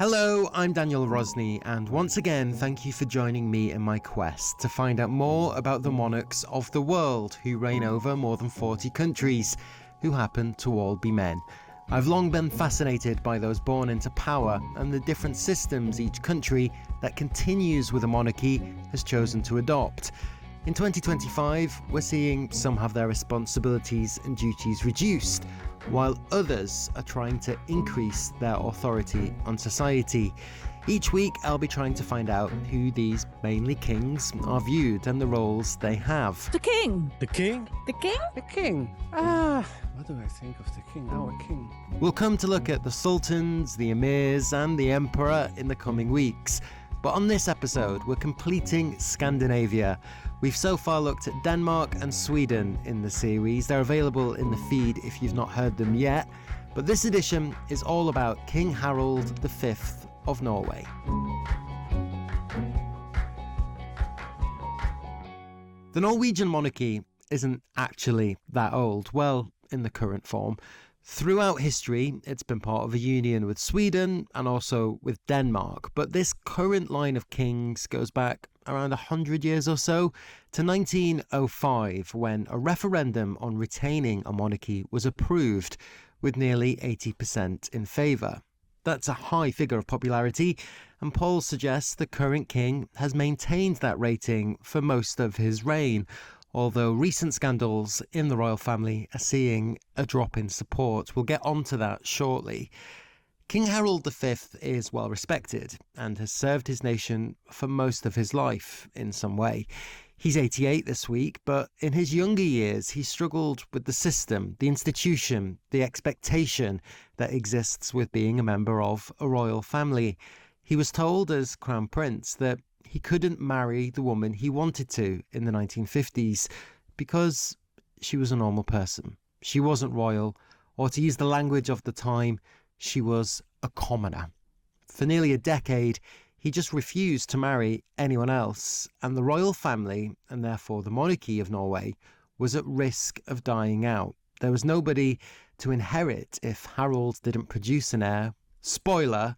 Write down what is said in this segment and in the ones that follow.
Hello, I'm Daniel Rosny, and once again, thank you for joining me in my quest to find out more about the monarchs of the world who reign over more than 40 countries, who happen to all be men. I've long been fascinated by those born into power and the different systems each country that continues with a monarchy has chosen to adopt. In 2025, we're seeing some have their responsibilities and duties reduced, while others are trying to increase their authority on society. Each week, I'll be trying to find out who these mainly kings are viewed and the roles they have. The king! The king? The king? The king. What do I think of the king? Our king. We'll come to look at the sultans, the emirs, and the emperor in the coming weeks. But on this episode, we're completing Scandinavia. We've so far looked at Denmark and Sweden in the series. They're available in the feed if you've not heard them yet. But this edition is all about King Harald V of Norway. The Norwegian monarchy isn't actually that old, well, in the current form. Throughout history, it's been part of a union with Sweden and also with Denmark, but this current line of kings goes back around 100 years or so to 1905, when a referendum on retaining a monarchy was approved with nearly 80% in favour. That's a high figure of popularity, and polls suggest the current king has maintained that rating for most of his reign, although recent scandals in the royal family are seeing a drop in support. We'll get onto that shortly. King Harald V is well respected and has served his nation for most of his life in some way. He's 88 this week, but in his younger years he struggled with the system, the institution, the expectation that exists with being a member of a royal family. He was told as Crown Prince that he couldn't marry the woman he wanted to in the 1950s because she was a normal person. She wasn't royal, or to use the language of the time, she was a commoner. For nearly a decade, he just refused to marry anyone else, and the royal family, and therefore the monarchy of Norway, was at risk of dying out. There was nobody to inherit if Harald didn't produce an heir. Spoiler,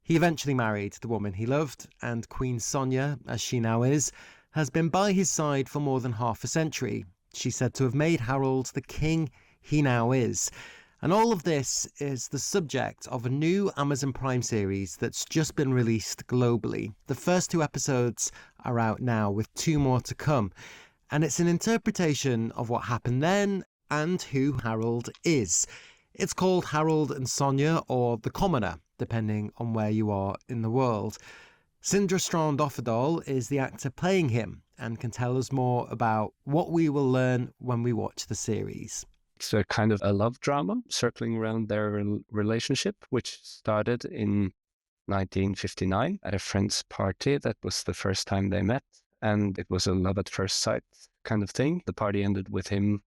he eventually married the woman he loved, and Queen Sonja, as she now is, has been by his side for more than half a century. She's said to have made Harald the king he now is. And all of this is the subject of a new Amazon Prime series that's just been released globally. The first 2 episodes are out now, with 2 more to come. And it's an interpretation of what happened then and who Harald is. It's called Harald and Sonja, or The Commoner, depending on where you are in the world. Sindre Strand Offerdal is the actor playing him and can tell us more about what we will learn when we watch the series. It's a kind of a love drama circling around their relationship, which started in 1959 at a friend's party. That was the first time they met, and it was a love at first sight kind of thing. The party ended with him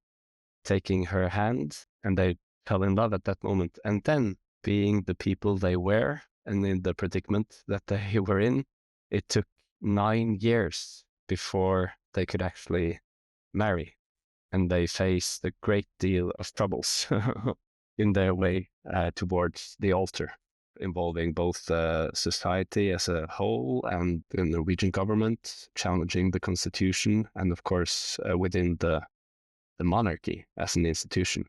taking her hand, and they fell in love at that moment. And then, being the people they were and in the predicament that they were in, it took 9 years before they could actually marry. And they faced a great deal of troubles in their way towards the altar, involving both society as a whole and the Norwegian government, challenging the constitution, and of course within the monarchy as an institution.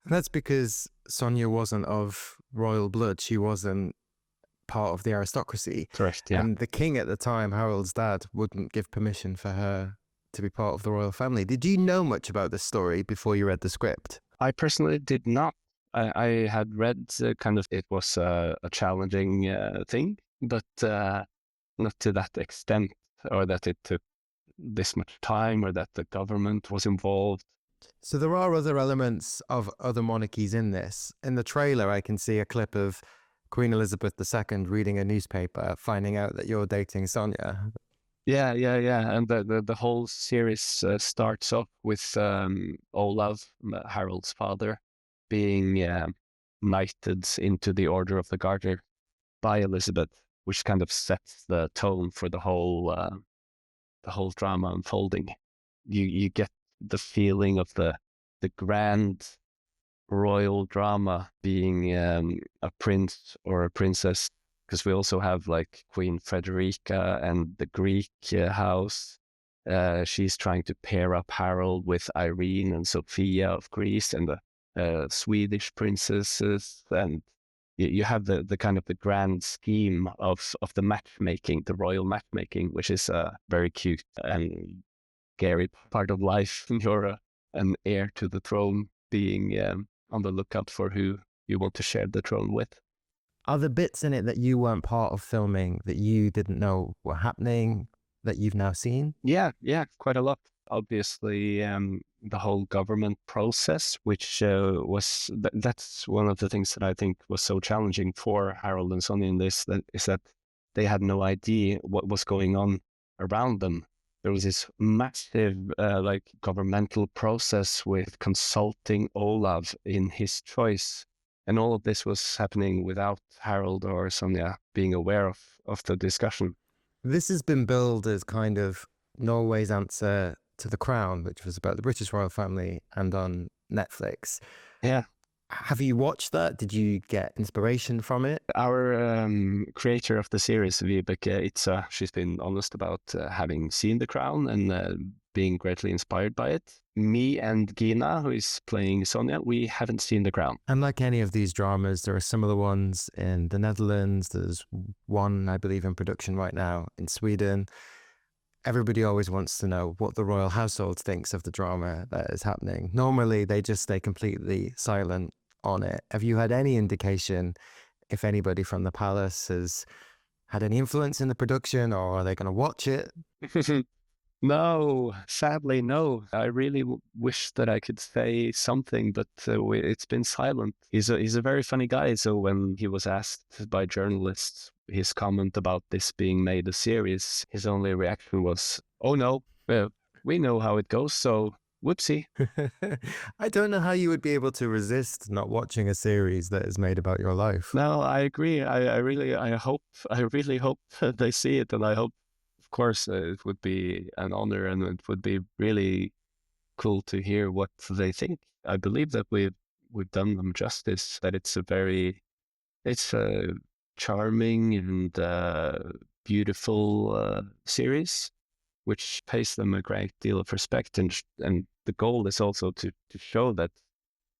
That's because Sonja wasn't of royal blood. She wasn't part of the aristocracy. Correct, yeah. And the king at the time, Harald's dad, wouldn't give permission for her to be part of the royal family. Did you know much about this story before you read the script? I personally did not. I had read it was a challenging thing, but not to that extent, or that it took this much time, or that the government was involved. So there are other elements of other monarchies in this. In the trailer, I can see a clip of Queen Elizabeth II reading a newspaper, finding out that you're dating Sonja. Yeah. And the whole series starts off with Olav, Harald's father, being knighted into the Order of the Garter by Elizabeth, which kind of sets the tone for the whole drama unfolding. You get the feeling of the grand royal drama being a prince or a princess because we also have like Queen Frederica and the Greek house. She's trying to pair up Harald with Irene and Sophia of Greece and the Swedish princesses, and you have the kind of the grand scheme of the matchmaking, the royal matchmaking, which is a very cute and scary part of life. You're an heir to the throne, being on the lookout for who you want to share the throne with. Are there bits in it that you weren't part of filming that you didn't know were happening that you've now seen? Yeah, quite a lot. Obviously, the whole government process, which that's one of the things that I think was so challenging for Harald and Sonja in this, is that they had no idea what was going on around them. There was this massive like governmental process with consulting Olav in his choice. And all of this was happening without Harald or Sonja being aware of the discussion. This has been billed as kind of Norway's answer to The Crown, which was about the British royal family, and on Netflix. Yeah. Have you watched that? Did you get inspiration from it? Our creator of the series, Vibeke Itza, she's been honest about having seen The Crown and being greatly inspired by it. Me and Gina, who is playing Sonja, we haven't seen The Crown. And like any of these dramas, there are similar ones in the Netherlands. There's one, I believe, in production right now in Sweden. Everybody always wants to know what the royal household thinks of the drama that is happening. Normally, they just stay completely silent on it. Have you had any indication if anybody from the palace has had any influence in the production, or are they going to watch it? No, sadly, no. I really wish that I could say something, but it's been silent. He's a very funny guy. So when he was asked by journalists his comment about this being made a series, his only reaction was, "Oh no, we know how it goes, so whoopsie." I don't know how you would be able to resist not watching a series that is made about your life. No, I agree. I really hope they see it, and I hope, of course, it would be an honor, and it would be really cool to hear what they think. I believe that we've done them justice. That it's a charming and beautiful series, which pays them a great deal of respect, and the goal is also to show that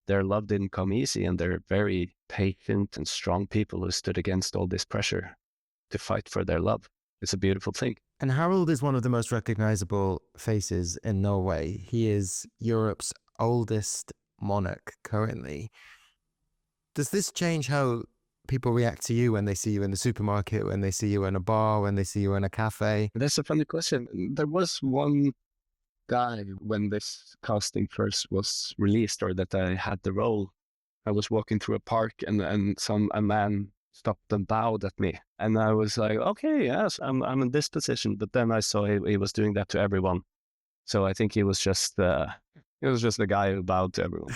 their love didn't come easy, and they're very patient and strong people who stood against all this pressure to fight for their love. It's a beautiful thing. And Harald is one of the most recognizable faces in Norway. He is Europe's oldest monarch currently. Does this change how people react to you when they see you in the supermarket, when they see you in a bar, when they see you in a cafe? That's a funny question. There was one guy when this casting first was released, or that I had the role. I was walking through a park and a man stopped and bowed at me, and I was like, okay, yes, I'm in this position. But then I saw he was doing that to everyone, so I think he was just a guy who bowed to everyone.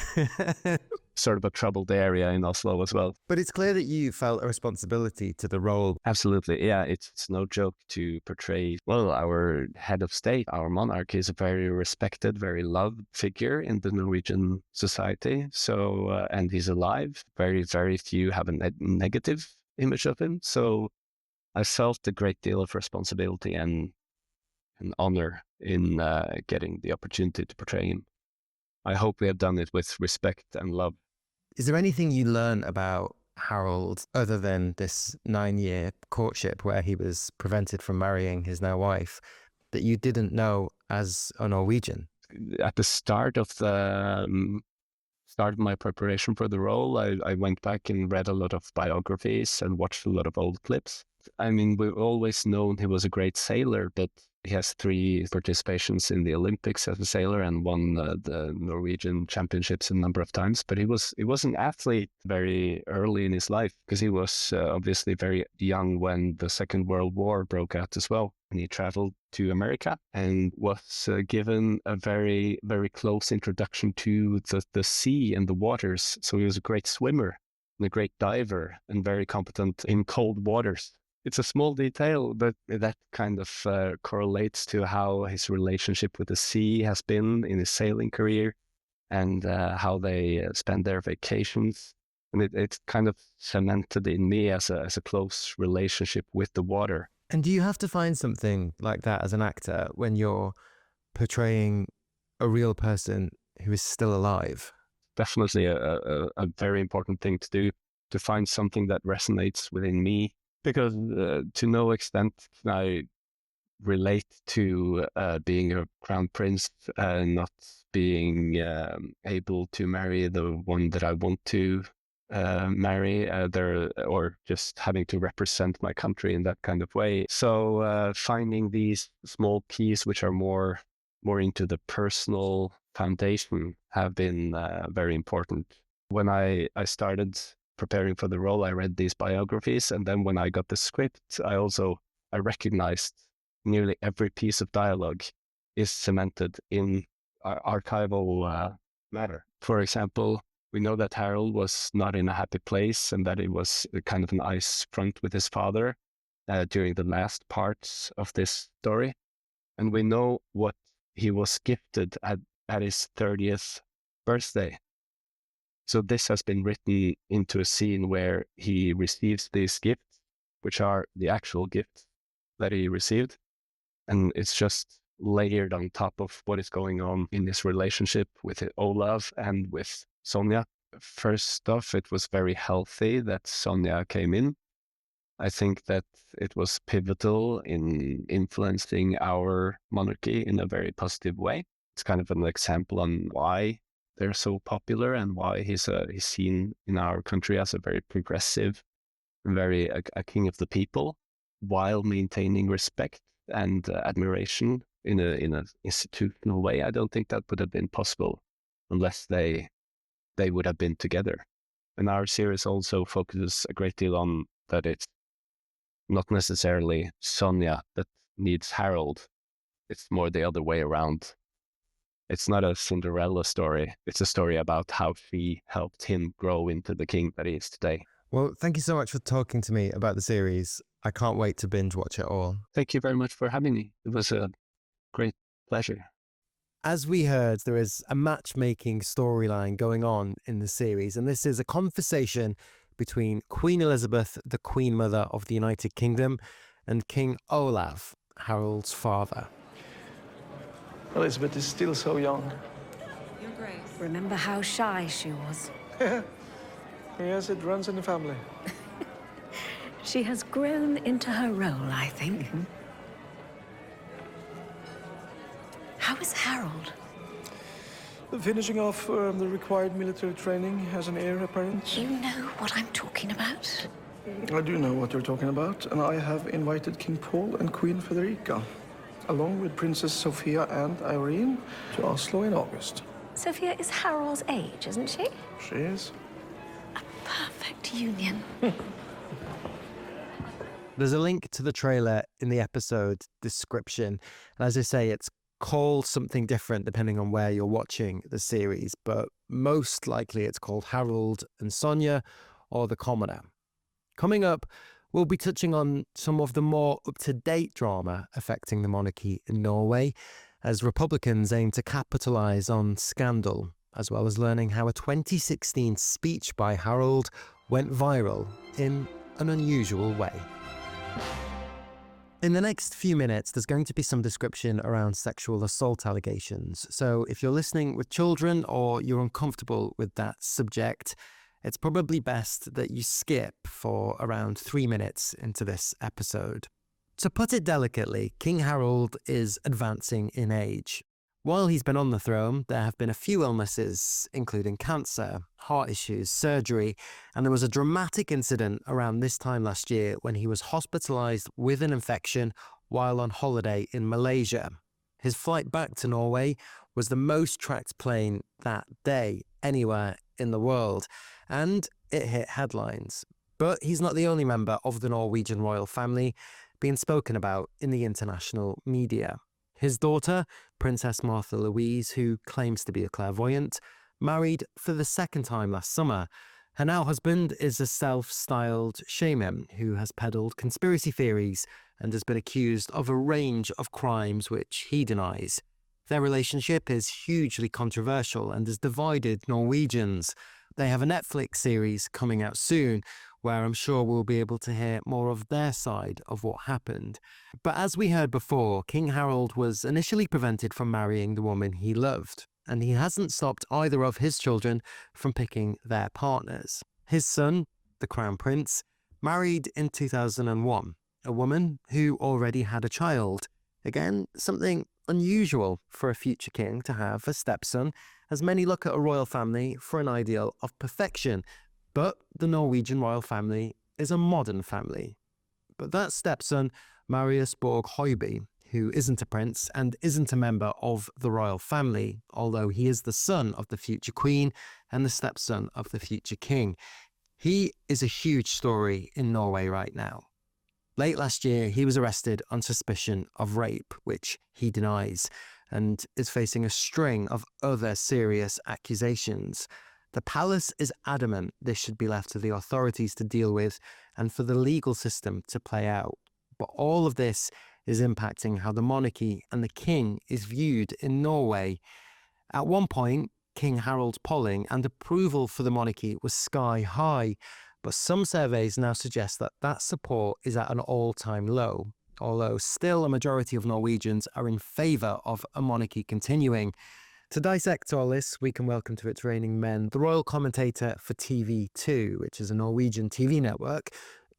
Sort of a troubled area in Oslo as well. But it's clear that you felt a responsibility to the role. Absolutely, yeah. It's no joke to portray, well, our head of state, our monarch, is a very respected, very loved figure in the Norwegian society. So, and he's alive. Very, very few have a negative image of him. So I felt a great deal of responsibility and honor in getting the opportunity to portray him. I hope we have done it with respect and love. Is there anything you learn about Harald other than this 9-year courtship where he was prevented from marrying his now wife that you didn't know as a Norwegian? At the start of my preparation for the role, I went back and read a lot of biographies and watched a lot of old clips. I mean, we've always known he was a great sailor, but he has 3 participations in the Olympics as a sailor and won the Norwegian championships a number of times. But he was an athlete very early in his life, because he was obviously very young when the Second World War broke out as well. And he traveled to America and was given a very, very close introduction to the sea and the waters. So he was a great swimmer and a great diver and very competent in cold waters. It's a small detail, but that kind of correlates to how his relationship with the sea has been in his sailing career, and how they spend their vacations. And it kind of cemented in me as a close relationship with the water. And do you have to find something like that as an actor when you're portraying a real person who is still alive? Definitely a very important thing to do, to find something that resonates within me, because to no extent can I relate to being a crown prince, not being able to marry the one that I want to marry, or just having to represent my country in that kind of way. So finding these small keys which are more into the personal foundation have been very important. When I started preparing for the role, I read these biographies, and then when I got the script, I recognized nearly every piece of dialogue is cemented in archival matter. For example, we know that Harald was not in a happy place and that it was kind of an ice front with his father during the last parts of this story. And we know what he was gifted at his 30th birthday. So this has been written into a scene where he receives these gifts, which are the actual gifts that he received. And it's just layered on top of what is going on in his relationship with Olav and with Sonja. First off, it was very healthy that Sonja came in. I think that it was pivotal in influencing our monarchy in a very positive way. It's kind of an example on why they're so popular and why he's seen in our country as a very progressive, very a king of the people, while maintaining respect and admiration in a institutional way. I don't think that would have been possible unless they would have been together. And our series also focuses a great deal on that it's not necessarily Sonja that needs Harald. It's more the other way around. It's not a Cinderella story. It's a story about how she helped him grow into the king that he is today. Well, thank you so much for talking to me about the series. I can't wait to binge watch it all. Thank you very much for having me. It was a great pleasure. As we heard, there is a matchmaking storyline going on in the series, and this is a conversation between Queen Elizabeth, the Queen Mother of the United Kingdom, and King Olav, Harald's father. Elizabeth is still so young. Your Grace. Remember how shy she was? Yes, it runs in the family. She has grown into her role, I think. Mm-hmm. How is Harald? Finishing off the required military training as an heir apparent. You know what I'm talking about? I do know what you're talking about, and I have invited King Paul and Queen Federica, along with Princess Sophia and Irene, to Oslo in August. Sophia is Harald's age, isn't she? She is. A perfect union. There's a link to the trailer in the episode description. And as I say, it's called something different depending on where you're watching the series, but most likely it's called Harald and Sonja, or The Commoner. Coming up, we'll be touching on some of the more up-to-date drama affecting the monarchy in Norway, as Republicans aim to capitalise on scandal, as well as learning how a 2016 speech by Harald went viral in an unusual way. In the next few minutes, there's going to be some description around sexual assault allegations. So if you're listening with children or you're uncomfortable with that subject, it's probably best that you skip for around 3 minutes into this episode. To put it delicately, King Harald is advancing in age. While he's been on the throne, there have been a few illnesses, including cancer, heart issues, surgery, and there was a dramatic incident around this time last year when he was hospitalised with an infection while on holiday in Malaysia. His flight back to Norway was the most tracked plane that day anywhere in the world, and it hit headlines. But he's not the only member of the Norwegian royal family being spoken about in the international media. His daughter, Princess Märtha Louise, who claims to be a clairvoyant, married for the second time last summer. Her now husband is a self-styled shaman who has peddled conspiracy theories and has been accused of a range of crimes which he denies. Their relationship is hugely controversial and has divided Norwegians, They have a Netflix series coming out soon where I'm sure we'll be able to hear more of their side of what happened. But as we heard before, King Harald was initially prevented from marrying the woman he loved, and he hasn't stopped either of his children from picking their partners. His son, the Crown Prince, married in 2001, a woman who already had a child. Again, something unusual for a future king to have a stepson, as many look at a royal family for an ideal of perfection. But the Norwegian royal family is a modern family. But that stepson, Marius Borg Høiby, who isn't a prince and isn't a member of the royal family, although he is the son of the future queen and the stepson of the future king. He is a huge story in Norway right now. Late last year, he was arrested on suspicion of rape, which he denies, and is facing a string of other serious accusations. The palace is adamant this should be left to the authorities to deal with and for the legal system to play out. But all of this is impacting how the monarchy and the king is viewed in Norway. At one point, King Harald's polling and approval for the monarchy was sky high, but some surveys now suggest that that support is at an all-time low, although still a majority of Norwegians are in favour of a monarchy continuing. To dissect all this, we can welcome to its reigning men the royal commentator for TV2, which is a Norwegian TV network,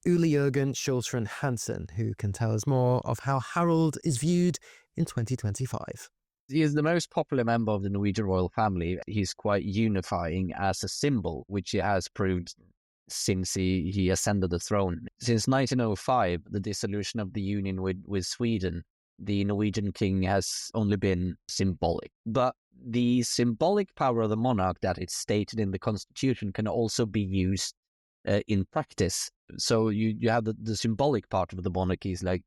Ole Jørgen Skjoldsrud Hansen, who can tell us more of how Harald is viewed in 2025. He is the most popular member of the Norwegian royal family. He's quite unifying as a symbol, which he has proved since he ascended the throne. Since 1905, the dissolution of the union with Sweden, the Norwegian king has only been symbolic. But the symbolic power of the monarch that is stated in the constitution can also be used in practice. So you have the symbolic part of the monarchy is like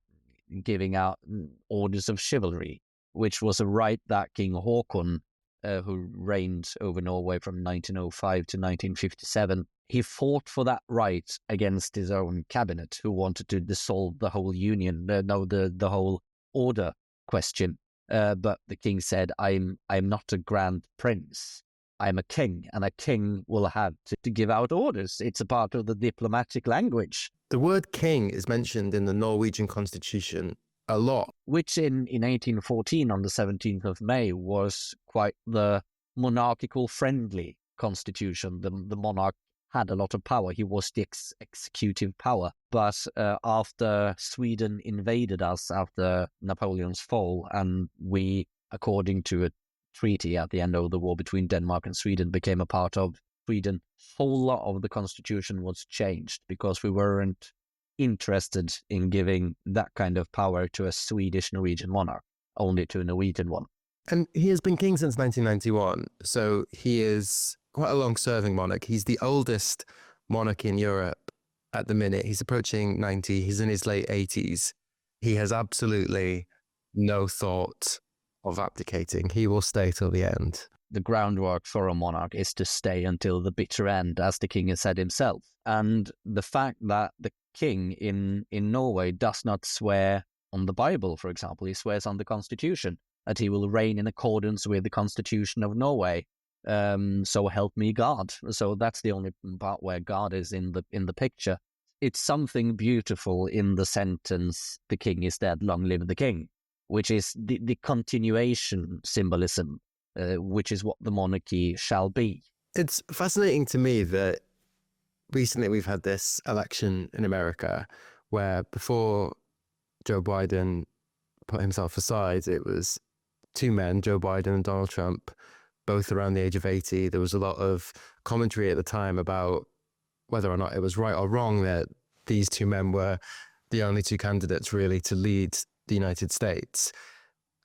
giving out orders of chivalry, which was a right that King Haakon, who reigned over Norway from 1905 to 1957, he fought for that right against his own cabinet, who wanted to dissolve the whole union, the whole order question. But the king said, I'm not a grand prince. I'm a king, and a king will have to give out orders. It's a part of the diplomatic language. The word king is mentioned in the Norwegian constitution a lot. Which in 1814, on the 17th of May, was quite the monarchical friendly constitution. The monarch had a lot of power. He was the executive power. But after Sweden invaded us after Napoleon's fall, and we, according to a treaty at the end of the war between Denmark and Sweden, became a part of Sweden, whole lot of the constitution was changed because we weren't interested in giving that kind of power to a Swedish Norwegian monarch, only to a Norwegian one. And he has been king since 1991, so he is quite a long-serving monarch. He's the oldest monarch in Europe at the minute. He's approaching 90. He's in his late 80s. He has absolutely no thought of abdicating. He will stay till the end. The groundwork for a monarch is to stay until the bitter end, as the king has said himself. And the fact that the king in Norway does not swear on the Bible, for example, he swears on the constitution, that he will reign in accordance with the constitution of Norway. So help me God. So that's the only part where God is in the picture. It's something beautiful in the sentence, the king is dead, long live the king, which is the continuation symbolism, which is what the monarchy shall be. It's fascinating to me that recently we've had this election in America where before Joe Biden put himself aside, it was two men, Joe Biden and Donald Trump, both around the age of 80. There was a lot of commentary at the time about whether or not it was right or wrong that these two men were the only two candidates really to lead the United States.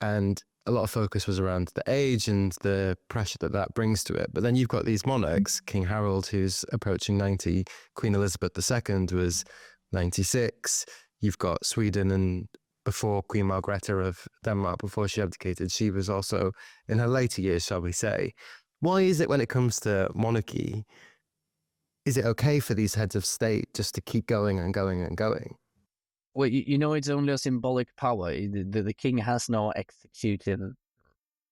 And a lot of focus was around the age and the pressure that brings to it. But then you've got these monarchs, King Harald, who's approaching 90, Queen Elizabeth II was 96. You've got Sweden, and before Queen Margrethe of Denmark, before she abdicated, she was also in her later years, shall we say. Why is it when it comes to monarchy, is it okay for these heads of state just to keep going and going and going? Well, it's only a symbolic power. The king has no executive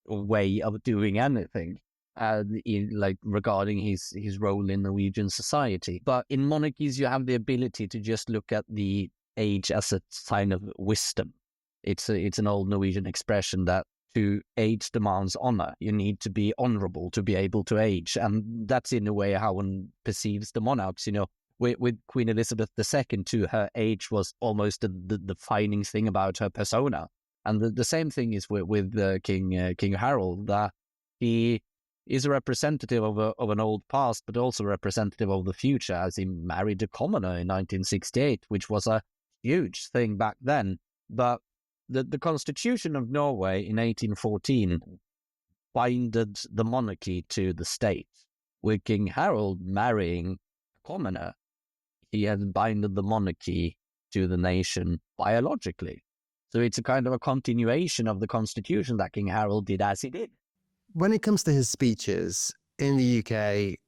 way of doing anything. regarding his role in Norwegian society. But in monarchies, you have the ability to just look at the age as a sign of wisdom. It's an old Norwegian expression that to age demands honor. You need to be honorable to be able to age, and that's in a way how one perceives the monarchs. With Queen Elizabeth II, too, her age was almost the defining thing about her persona. And the same thing is with King Harald, that he is a representative of an old past, but also representative of the future, as he married a commoner in 1968, which was a huge thing back then. But the Constitution of Norway in 1814 binded the monarchy to the state. With King Harald marrying a commoner, he had binded the monarchy to the nation biologically. So it's a kind of a continuation of the constitution that King Harald did as he did. When it comes to his speeches, in the UK,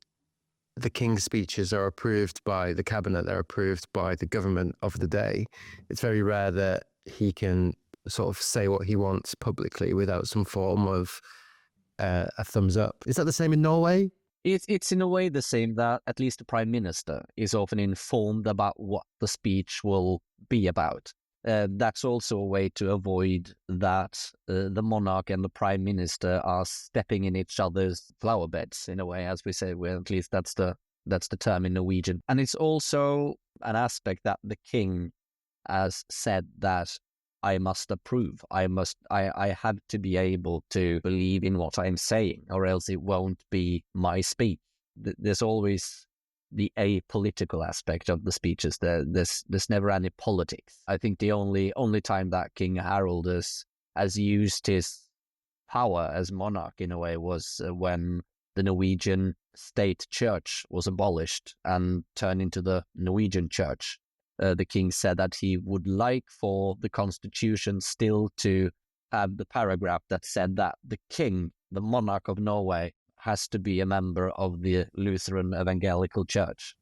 the king's speeches are approved by the cabinet, they're approved by the government of the day. It's very rare that he can sort of say what he wants publicly without some form of a thumbs up. Is that the same in Norway? It's in a way the same, that at least the prime minister is often informed about what the speech will be about. That's also a way to avoid that the monarch and the prime minister are stepping in each other's flower beds, in a way, as we say. Well, at least that's the term in Norwegian. And it's also an aspect that the king has said that I must approve. I have to be able to believe in what I'm saying, or else it won't be my speech. There's always the apolitical aspect of the speeches. There's never any politics. I think the only time that King Harald has used his power as monarch in a way was when the Norwegian state church was abolished and turned into the Norwegian church. The king said that he would like for the constitution still to have the paragraph that said that the king, the monarch of Norway, has to be a member of the Lutheran Evangelical Church.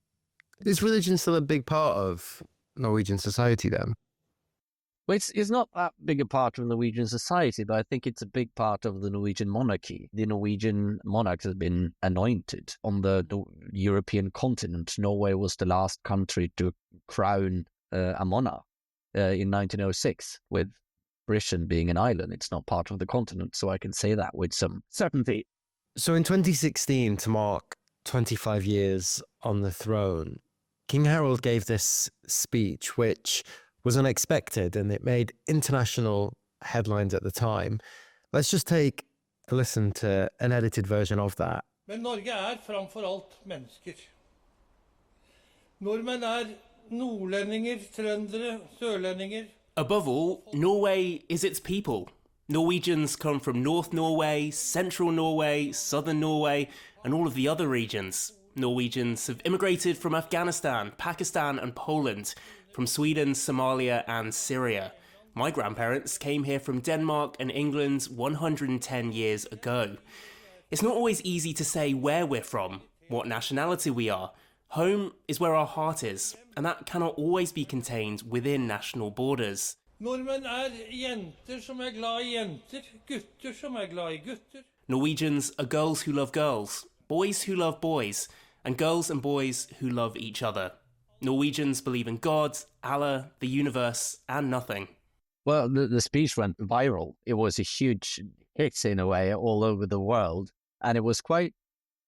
Is religion still a big part of Norwegian society then? Well, it's not that big a part of Norwegian society, but I think it's a big part of the Norwegian monarchy. The Norwegian monarchs have been anointed on the European continent. Norway was the last country to crown a monarch in 1906, with Britain being an island. It's not part of the continent, so I can say that with some certainty. So in 2016, to mark 25 years on the throne, King Harald gave this speech, which was unexpected, and it made international headlines at the time. Let's just take a listen to an edited version of that. Men Norge framfor alt mennesker. Nordmenn nordlendinger, trøndere, sørlendinger. Above all, Norway is its people. Norwegians come from North Norway, Central Norway, Southern Norway, and all of the other regions. Norwegians have immigrated from Afghanistan, Pakistan, and Poland, from Sweden, Somalia, and Syria. My grandparents came here from Denmark and England 110 years ago. It's not always easy to say where we're from, what nationality we are. Home is where our heart is, and that cannot always be contained within national borders. Nordmenn jenter som glad I jenter, gutter som glad I gutter. Norwegians are girls who love girls, boys who love boys, and girls and boys who love each other. Norwegians believe in God, Allah, the universe, and nothing. Well, the speech went viral. It was a huge hit in a way all over the world. And it was quite,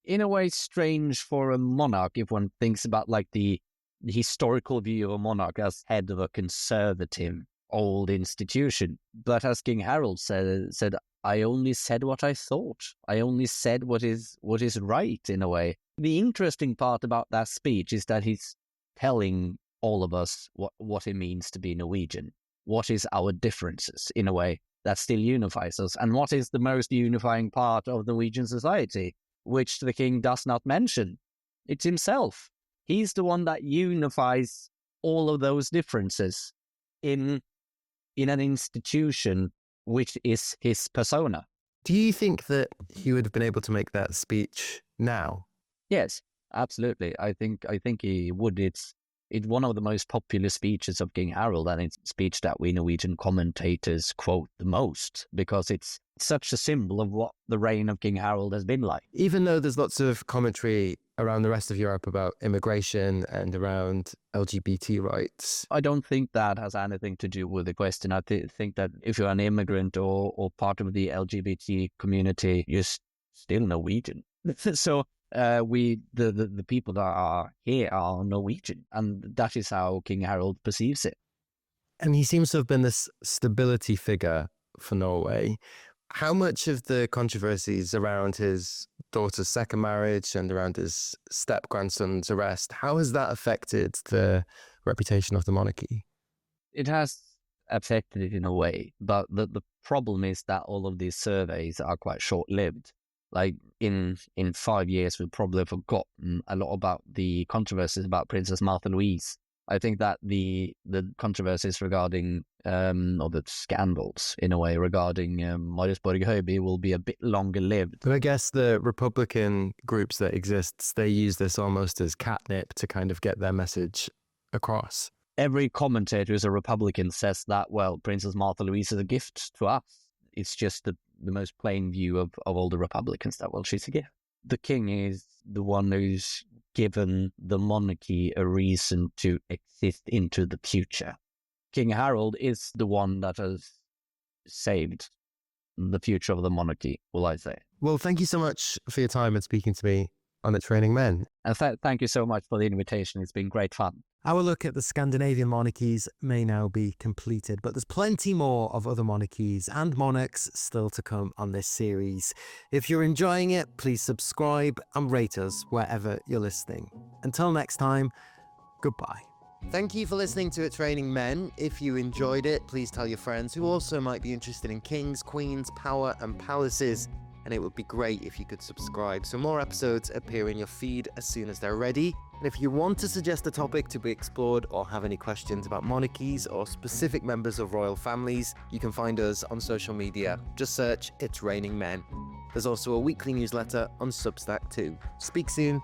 in a way, strange for a monarch if one thinks about like the historical view of a monarch as head of a conservative old institution. But as King Harald said, I only said what I thought. I only said what is right in a way. The interesting part about that speech is that he's telling all of us what it means to be Norwegian. What is our differences in a way that still unifies us, and what is the most unifying part of Norwegian society, which the king does not mention. It's himself. He's the one that unifies all of those differences in an institution which is his persona. Do you think that he would have been able to make that speech now? Yes, absolutely. I think he would. It's It's one of the most popular speeches of King Harald, and it's a speech that we Norwegian commentators quote the most because it's such a symbol of what the reign of King Harald has been like. Even though there's lots of commentary around the rest of Europe about immigration and around LGBT rights. I don't think that has anything to do with the question. I think that if you're an immigrant or part of the LGBT community, you're still Norwegian. So the people that are here are Norwegian, and that is how King Harald perceives it. And he seems to have been this stability figure for Norway. How much of the controversies around his daughter's second marriage and around his step-grandson's arrest, how has that affected the reputation of the monarchy? It has affected it in a way, but the problem is that all of these surveys are quite short-lived. Like in 5 years, we've probably forgotten a lot about the controversies about Princess Märtha Louise. I think that the controversies regarding, or the scandals in a way regarding Marius Borg Høiby will be a bit longer lived. But I guess the Republican groups that exist, they use this almost as catnip to kind of get their message across. Every commentator who's a Republican says that, well, Princess Märtha Louise is a gift to us. It's just the most plain view of all the Republicans that, well, she's a gift. The king is the one who's given the monarchy a reason to exist into the future. King Harald is the one that has saved the future of the monarchy, will I say. Well, thank you so much for your time and speaking to me on It's Raining Men. And thank you so much for the invitation. It's been great fun. Our look at the Scandinavian monarchies may now be completed, but there's plenty more of other monarchies and monarchs still to come on this series. If you're enjoying it, please subscribe and rate us wherever you're listening. Until next time, goodbye. Thank you for listening to It's Raining Men. If you enjoyed it, please tell your friends who also might be interested in kings, queens, power and palaces. And it would be great if you could subscribe so more episodes appear in your feed as soon as they're ready. And if you want to suggest a topic to be explored or have any questions about monarchies or specific members of royal families, you can find us on social media. Just search It's Raining Men. There's also a weekly newsletter on Substack too. Speak soon.